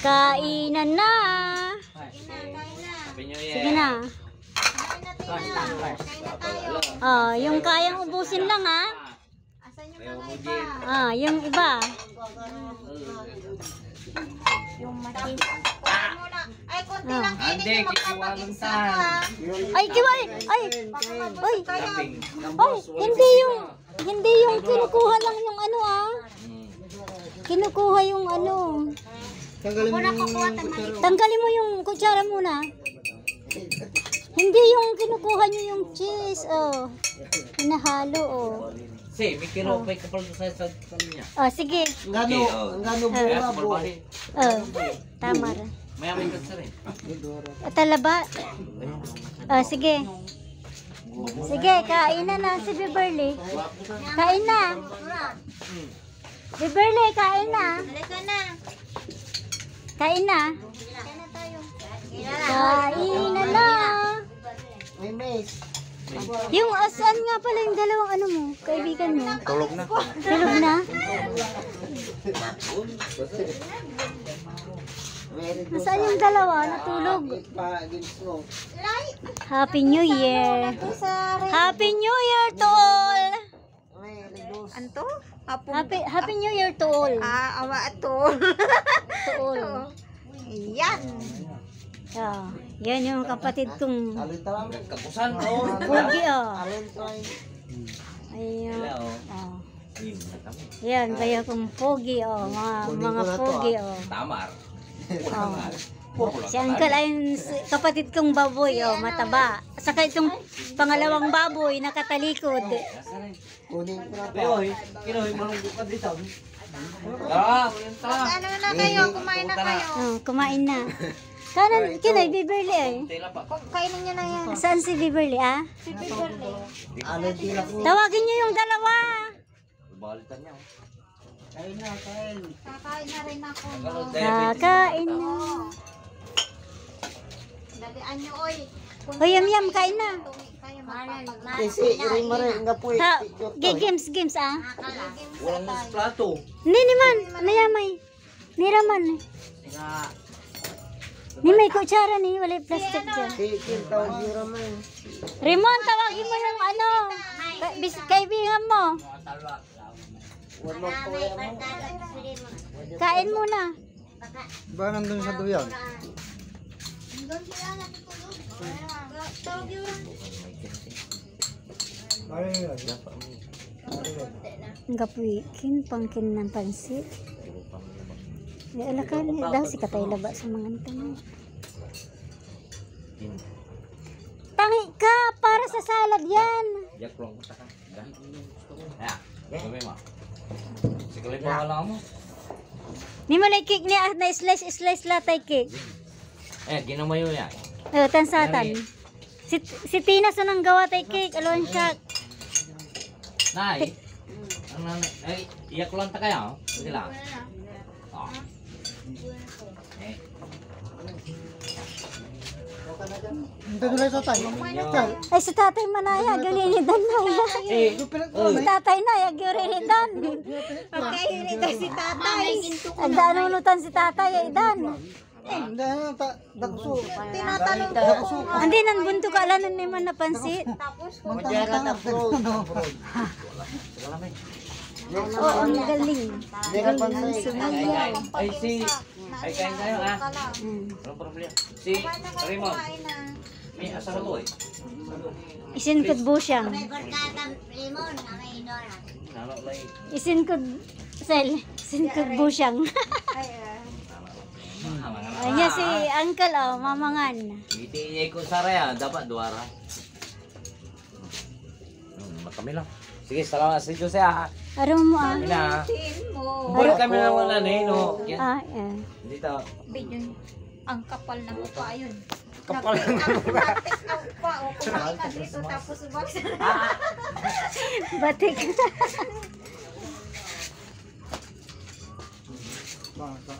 Kainan na. Sige na. Oh, yung kayang ubusin lang ha. Ah, yung iba. Yung matis. Ay, konti lang kainin yung magkapag-insan. Ay, kiway. Ay. Oy. Oy, hindi yung kinukuha lang yung ano ah. Kinukuha yung ano. Tanggalin mo yung kutsara muna. Hindi yung kinukuha nyo yung cheese, oh. Hinahalo, oh. Si, may kinupay kapal sa kanya. Oh, sige. Ang gano buo. Oh, tama rin. May amin ka rin. Talaba. Oh, sige. Sige, kain na si Beverly. Kain na. Beverly, kain na. Halika na. Kain na. Kain na tayo. Kain na. May mais. Yung asan nga pala yung dalawang ano mo, kaibigan mo? Tulog na. Tulog na? Nasaan yung dalawa? Natulog. Happy New Year. Happy New Year to all. Anto? Happy New Year to all. Awa ato. To all. Yan. Yeah. Yan yung kapatid kong Kapusan ko. Pogi oh. Ayun. Oh. Yan, kaya kong Pogi oh. Mga Pogi oh. Tamar. Oh. Si Uncle ay kapatid kong baboy oh, mataba. Saka itong pangalawang baboy nakatalikod. Kunin ko na to. Oy, kinoy malungkot ka dito. Ah, Ano na kayo? Kumain na kayo. Oh, kumain na. Kanan, kinay, Beverly eh. Kainin nyo na yan. Saan si Beverly ah? Si Beverly. Tawagin niyo yung dalawa. Balitan niya. Kain na, kain. Kakain na rin ako. Kakain na. Dalian nyo, oy. O yam, kain na. Kayo magpapagmahal. Kasi, rin nga po eh. Games ah. Walang plato. Hindi naman, mayamay. Niraman eh. Ni may kutsara ni, wala plastic dyan. Tawag yung ramen. Raymond, tawagin mo yung ano, kaibigan mo. Wala po yan. Kain muna. Ba nandun sa duyan? Gapuikin, pangkin ng pansit. Alakan, daw si katay laba sa mga tanong. Tangi ka, para sa salad yan. Jak lang ka. Ya, gawin mo. Sige pa wala mo. Ni mo na cake niya na slice latay cake. Ginamayo yan. Tansatan. Si Tina sa nang gawa tay cake, alwan siya. Nay. Ay, iyak lang ta kayo. Sige lang. Oh. Ay si tatay manaya, galinidan na ya. Si tatay na, yagurinidan. Okay, ito si tatay. Ang danunutan si tatay, ay dan. Tinatanong ko kung Hindi nang bunto ka alanan ni man napansit. tapos kung Oo, ang galing. Galing sumayaw. Ay, ay, kain tayo ah. Walang problema. Si Raymond. kumain na. May asawa to eh. Isinkod busyang. Isinkod busyang. Ayan si Uncle oh, mamangan. Iti ko saraya, dapat duara. Kami lang. Sige, salamat sa Diyos ah. Araw mo ah. Ina. Tin mo. Buwan kami na wala na no. Ah, yeah. Dito. Bidyon. Ang kapal na mukha yun. Kapal na Ang batik na mukha. O kumain ka dito tapos bakit. Batik. Baka,